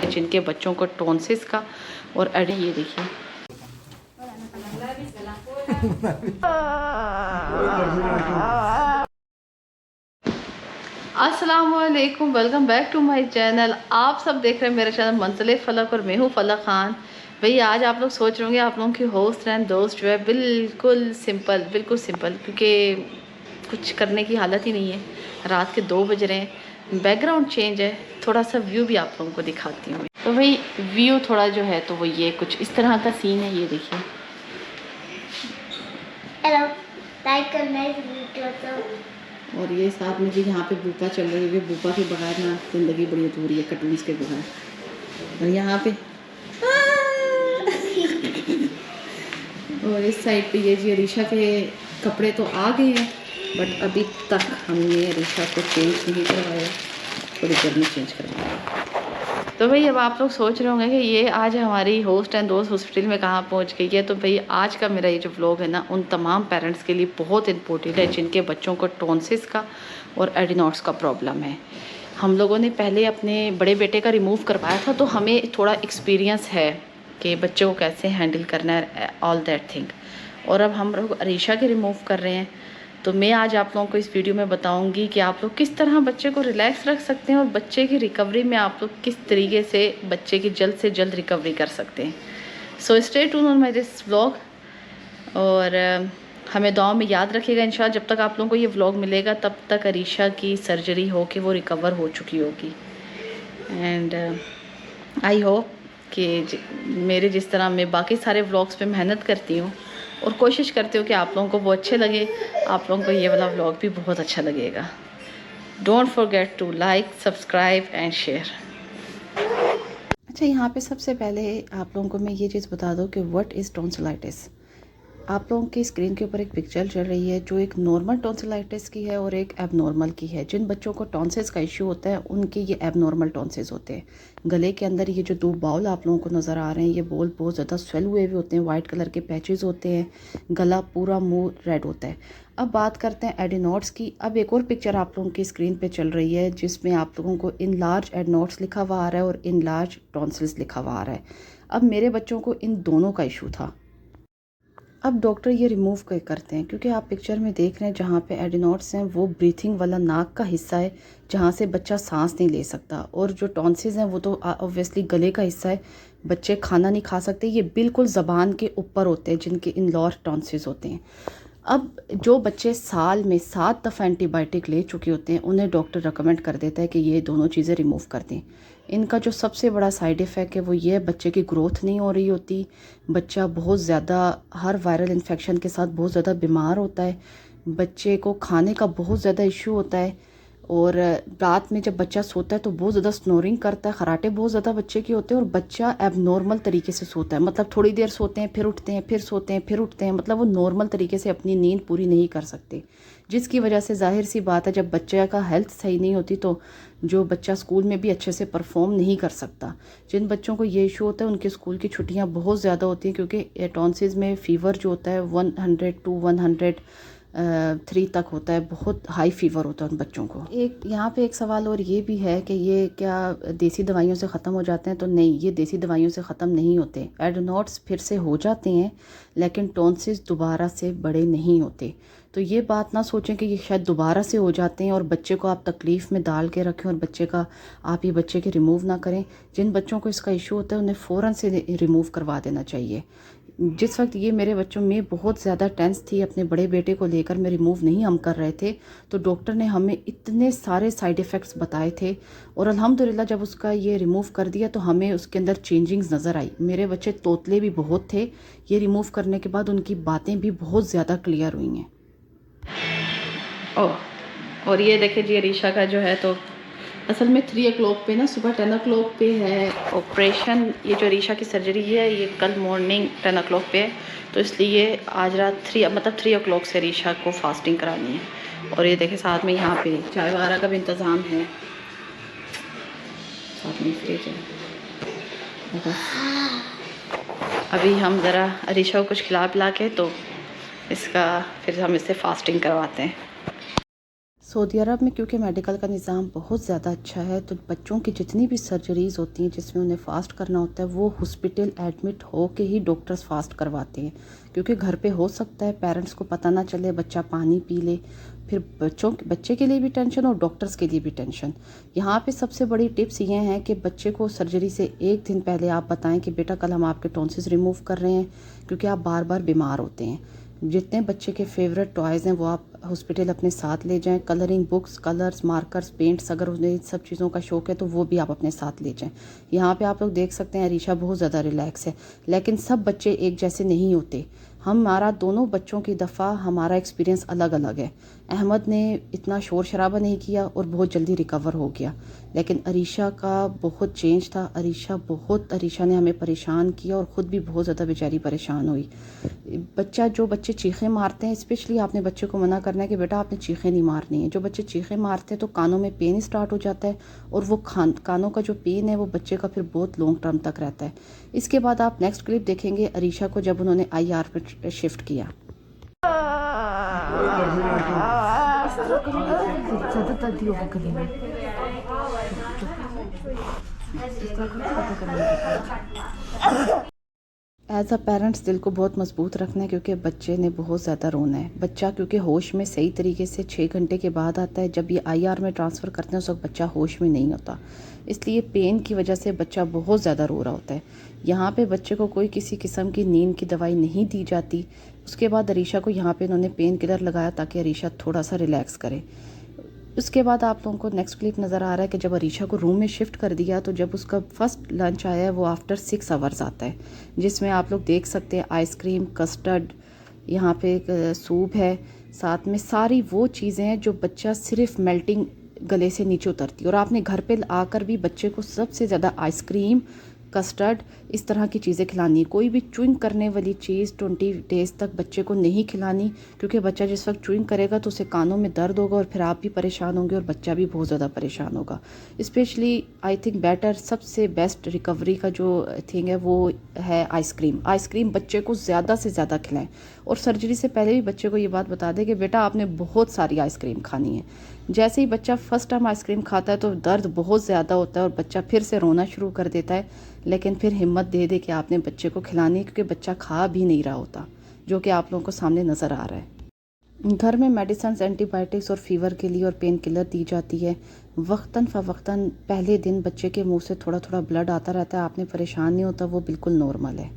जिनके बच्चों को टॉन्सिस का और ये देखिए अस्सलामुअलैकुम, welcome back to my channel. आप सब देख रहे हैं मेरा चैनल मंजिल फलक और मैं हूँ फलक खान। भाई आज आप लोग सोच रहे होंगे आप लोगों की होस्ट एंड दोस्त जो है बिल्कुल सिंपल क्योंकि कुछ करने की हालत ही नहीं है। रात के 2 बज रहे हैं, बैकग्राउंड चेंज है, थोड़ा सा व्यू भी आप लोगों को दिखाती हूँ। तो भाई व्यू थोड़ा जो है तो वो ये कुछ इस तरह का सीन है, ये देखिए। हेलो, लाइक करना है वीडियो तो। और ये साथ में भी यहाँ पे बूपा चल रही है। बूपा के बगैर ना ज़िंदगी बड़ी अधूरी है, कार्टून्स के बगैर। और यहाँ पे और इस साइड पे ये जी अरीशा के कपड़े तो आ गए हैं, बट अभी तक हमने अरीशा को चेंज नहीं करवाया, थोड़ी देर में चेंज करवाया। तो भाई अब आप लोग सोच रहे होंगे कि ये आज हमारी होस्ट एंड दोस्त हॉस्पिटल में कहाँ पहुँच गई है। तो भाई आज का मेरा ये जो व्लॉग है ना, उन तमाम पेरेंट्स के लिए बहुत इंपॉर्टेंट है जिनके बच्चों को टॉन्सिस का और एडिनोइड्स का प्रॉब्लम है। हम लोगों ने पहले अपने बड़े बेटे का रिमूव करवाया था, तो हमें थोड़ा एक्सपीरियंस है कि बच्चे को कैसे हैंडल करना है, ऑल दैट थिंग। और अब हम लोग अरीशा के रिमूव कर रहे हैं। तो मैं आज आप लोगों को इस वीडियो में बताऊंगी कि आप लोग किस तरह बच्चे को रिलैक्स रख सकते हैं और बच्चे की रिकवरी में आप लोग किस तरीके से बच्चे की जल्द से जल्द रिकवरी कर सकते हैं। So stay tune on my this vlog और हमें दुआ में याद रखिएगा। इंशाल्लाह जब तक आप लोगों को ये व्लॉग मिलेगा तब तक अरीशा की सर्जरी हो के वो रिकवर हो चुकी होगी। एंड आई होप कि मेरे जिस तरह मैं बाकी सारे व्लॉग्स पे मेहनत करती हूँ और कोशिश करती हूँ कि आप लोगों को वो अच्छे लगे, आप लोगों को ये वाला व्लॉग भी बहुत अच्छा लगेगा। Don't forget to like, subscribe and share. अच्छा, यहाँ पे सबसे पहले आप लोगों को मैं ये चीज़ बता दूँ कि व्हाट इज़ टॉन्सिलाइटिस। आप लोगों की स्क्रीन के ऊपर एक पिक्चर चल रही है जो एक नॉर्मल टॉन्सिलाइटिस की है और एक एबनॉर्मल की है। जिन बच्चों को टॉन्सिस का इशू होता है उनके ये एबनॉर्मल टॉन्सिस होते हैं। गले के अंदर ये जो 2 बाउल आप लोगों को नज़र आ रहे हैं, ये बाउल बहुत ज़्यादा स्वेल हुए हुए होते हैं, वाइट कलर के पैचेस होते हैं, गला पूरा मुंह रेड होता है। अब बात करते हैं एडिनोइड्स की। अब एक और पिक्चर आप लोगों की स्क्रीन पे चल रही है जिसमें आप लोगों को इन लार्ज एडिनोइड्स लिखा हुआ आ रहा है और इन लार्ज टॉन्सिल्स लिखा हुआ आ रहा है। अब मेरे बच्चों को इन दोनों का इशू था। अब डॉक्टर ये रिमूव करते हैं क्योंकि आप पिक्चर में देख रहे हैं जहाँ पे एडिनोइड्स हैं वो ब्रीथिंग वाला नाक का हिस्सा है जहाँ से बच्चा सांस नहीं ले सकता, और जो टॉन्सिस हैं वो तो ऑब्वियसली गले का हिस्सा है, बच्चे खाना नहीं खा सकते, ये बिल्कुल ज़बान के ऊपर होते हैं जिनके इन लॉर टॉन्सिस होते हैं। अब जो बच्चे साल में 7 दफ़ा एंटीबायोटिक ले चुके होते हैं उन्हें डॉक्टर रिकमेंड कर देता है कि ये दोनों चीज़ें रिमूव कर दें। इनका जो सबसे बड़ा साइड इफ़ेक्ट है वो ये, बच्चे की ग्रोथ नहीं हो रही होती, बच्चा बहुत ज़्यादा हर वायरल इन्फेक्शन के साथ बहुत ज़्यादा बीमार होता है, बच्चे को खाने का बहुत ज़्यादा इशू होता है, और रात में जब बच्चा सोता है तो बहुत ज़्यादा स्नोरिंग करता है, खराटे बहुत ज़्यादा बच्चे के होते हैं, और बच्चा एबनॉर्मल तरीके से सोता है। मतलब थोड़ी देर सोते हैं फिर उठते हैं, फिर सोते हैं फिर उठते हैं, मतलब वो नॉर्मल तरीके से अपनी नींद पूरी नहीं कर सकते, जिसकी वजह से जाहिर सी बात है जब बच्चे का हेल्थ सही नहीं होती तो जो बच्चा स्कूल में भी अच्छे से परफॉर्म नहीं कर सकता। जिन बच्चों को ये इशू होता है उनके स्कूल की छुट्टियाँ बहुत ज़्यादा होती हैं क्योंकि टॉन्सिस में फ़ीवर जो होता है 100 to 103 तक होता है, बहुत हाई फीवर होता है उन बच्चों को। एक यहाँ पे एक सवाल और ये भी है कि ये क्या देसी दवाइयों से ख़त्म हो जाते हैं? तो नहीं, ये देसी दवाइयों से ख़त्म नहीं होते। एडिनोइड्स फिर से हो जाते हैं लेकिन टॉन्सिस दोबारा से बड़े नहीं होते। तो ये बात ना सोचें कि ये शायद दोबारा से हो जाते हैं और बच्चे को आप तकलीफ़ में डाल के रखें और बच्चे का आप ये बच्चे के रिमूव ना करें। जिन बच्चों को इसका इशू होता है उन्हें फ़ौरन से रिमूव करवा देना चाहिए। जिस वक्त ये मेरे बच्चों में बहुत ज़्यादा टेंस थी अपने बड़े बेटे को लेकर, मैं रिमूव नहीं हम कर रहे थे, तो डॉक्टर ने हमें इतने सारे साइड इफ़ेक्ट्स बताए थे और अल्हम्दुलिल्लाह जब उसका ये रिमूव कर दिया तो हमें उसके अंदर चेंजिंग्स नज़र आई। मेरे बच्चे तोतले भी बहुत थे, ये रिमूव करने के बाद उनकी बातें भी बहुत ज़्यादा क्लियर हुई हैं। ओह, और ये देखिए जी अरीशा का जो है तो असल में 3 o'clock पे ना, सुबह 10 o'clock पे है ऑपरेशन। ये जो अरीशा की सर्जरी है ये कल मॉर्निंग 10 o'clock पे है, तो इसलिए आज रात 3 o'clock से अरीशा को फास्टिंग करानी है। और ये देखें साथ में यहाँ पे चाय वगैरह का भी इंतज़ाम है, साथ में फ्रिज है। अभी हम ज़रा अरीशा को कुछ खिला पिला के तो इसका फिर हम इससे फास्टिंग करवाते हैं। सऊदी अरब में क्योंकि मेडिकल का निज़ाम बहुत ज़्यादा अच्छा है, तो बच्चों की जितनी भी सर्जरीज़ होती हैं जिसमें उन्हें फ़ास्ट करना होता है, वो हॉस्पिटल एडमिट हो के ही डॉक्टर्स फ़ास्ट करवाते हैं। क्योंकि घर पे हो सकता है पेरेंट्स को पता ना चले, बच्चा पानी पी ले, फिर बच्चे के लिए भी टेंशन और डॉक्टर्स के लिए भी टेंशन। यहाँ पे सबसे बड़ी टिप्स ये हैं कि बच्चे को सर्जरी से एक दिन पहले आप बताएं कि बेटा कल हम आपके टॉन्सिल्स रिमूव कर रहे हैं, क्योंकि आप बार बार बीमार होते हैं। जितने बच्चे के फेवरेट टॉयज़ हैं वो आप हॉस्पिटल अपने साथ ले जाएं। Colouring books, colours, markers, paints, अगर उन्हें इन सब चीज़ों का शौक़ है तो वो भी आप अपने साथ ले जाएं। यहाँ पे आप लोग देख सकते हैं अरीशा बहुत ज़्यादा रिलैक्स है, लेकिन सब बच्चे एक जैसे नहीं होते। हमारा दोनों बच्चों की दफ़ा हमारा एक्सपीरियंस अलग अलग है। अहमद ने इतना शोर शराबा नहीं किया और बहुत जल्दी रिकवर हो गया, लेकिन अरीशा का बहुत चेंज था। अरीशा ने हमें परेशान किया और ख़ुद भी बहुत ज़्यादा बेचारी परेशान हुई। जो बच्चे चीखें मारते हैं, स्पेशली आपने बच्चे को मना करना है कि बेटा आपने चीखें नहीं मारनी है। जो बच्चे चीखें मारते हैं तो कानों में पेन स्टार्ट हो जाता है, और वो कानों का जो पेन है वो बच्चे का फिर बहुत लॉन्ग टर्म तक रहता है। इसके बाद आप नेक्स्ट क्लिप देखेंगे अरीशा को जब उन्होंने IR पे शिफ्ट किया। एज अ पेरेंट्स दिल को बहुत मजबूत रखना है, क्योंकि बच्चे ने बहुत ज़्यादा रोना है। बच्चा क्योंकि होश में सही तरीके से 6 घंटे के बाद आता है। जब ये IR में ट्रांसफ़र करते हैं उस वक्त बच्चा होश में नहीं होता, इसलिए पेन की वजह से बच्चा बहुत ज़्यादा रो रहा होता है। यहाँ पे बच्चे को कोई किसी किस्म की नींद की दवाई नहीं दी जाती। उसके बाद अरीशा को यहाँ पे इन्होंने पेन किलर लगाया ताकि अरीशा थोड़ा सा रिलैक्स करे। उसके बाद आप लोगों को नेक्स्ट क्लिप नज़र आ रहा है कि जब अरीशा को रूम में शिफ्ट कर दिया तो जब उसका फर्स्ट लंच आया है वो आफ्टर 6 आवर्स आता है, जिसमें आप लोग देख सकते हैं आइसक्रीम, कस्टर्ड, यहाँ पे एक सूप है, साथ में सारी वो चीज़ें हैं जो बच्चा सिर्फ मेल्टिंग गले से नीचे उतरती है। और आपने घर पे आकर भी बच्चे को सबसे ज़्यादा आइसक्रीम, कस्टर्ड, इस तरह की चीज़ें खिलानी है। कोई भी च्युइंग करने वाली चीज़ 20 डेज़ तक बच्चे को नहीं खिलानी, क्योंकि बच्चा जिस वक्त च्युइंग करेगा तो उसे कानों में दर्द होगा और फिर आप भी परेशान होंगे और बच्चा भी बहुत ज़्यादा परेशान होगा। स्पेशली आई थिंक बेटर सबसे बेस्ट रिकवरी का जो थिंग है वो है आइसक्रीम बच्चे को ज़्यादा से ज़्यादा खिलाएं। और सर्जरी से पहले भी बच्चे को ये बात बता दें कि बेटा आपने बहुत सारी आइसक्रीम खानी है। जैसे ही बच्चा फर्स्ट टाइम आइसक्रीम खाता है तो दर्द बहुत ज़्यादा होता है और बच्चा फिर से रोना शुरू कर देता है, लेकिन फिर हिम्मत दे दे कि आपने बच्चे को खिलानी है, क्योंकि बच्चा खा भी नहीं रहा होता, जो कि आप लोगों को सामने नज़र आ रहा है। घर में मेडिसिन, एंटीबायोटिक्स और फीवर के लिए और पेन किलर दी जाती है। वक्तन फ़वक्तन पहले दिन बच्चे के मुंह से थोड़ा थोड़ा ब्लड आता रहता है, आपने परेशान नहीं होता, वो बिल्कुल नॉर्मल है।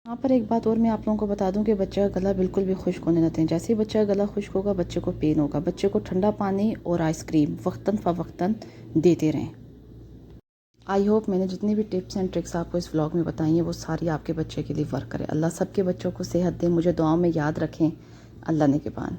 यहाँ पर एक बात और मैं आप लोगों को बता दूं कि बच्चे का गला बिल्कुल भी खुश्क होने देते हैं। जैसे ही बच्चा गला खुश्क होगा बच्चे को पेन होगा। बच्चे को ठंडा पानी और आइसक्रीम वक्तन फ़वक्तन देते रहें। आई होप मैंने जितनी भी टिप्स एंड ट्रिक्स आपको इस व्लॉग में बताई हैं वो सारी आपके बच्चे के लिए वर्क करें। अल्लाह सबके बच्चों को सेहत दे। मुझे दुआओं में याद रखें। अल्लाह ने के पान।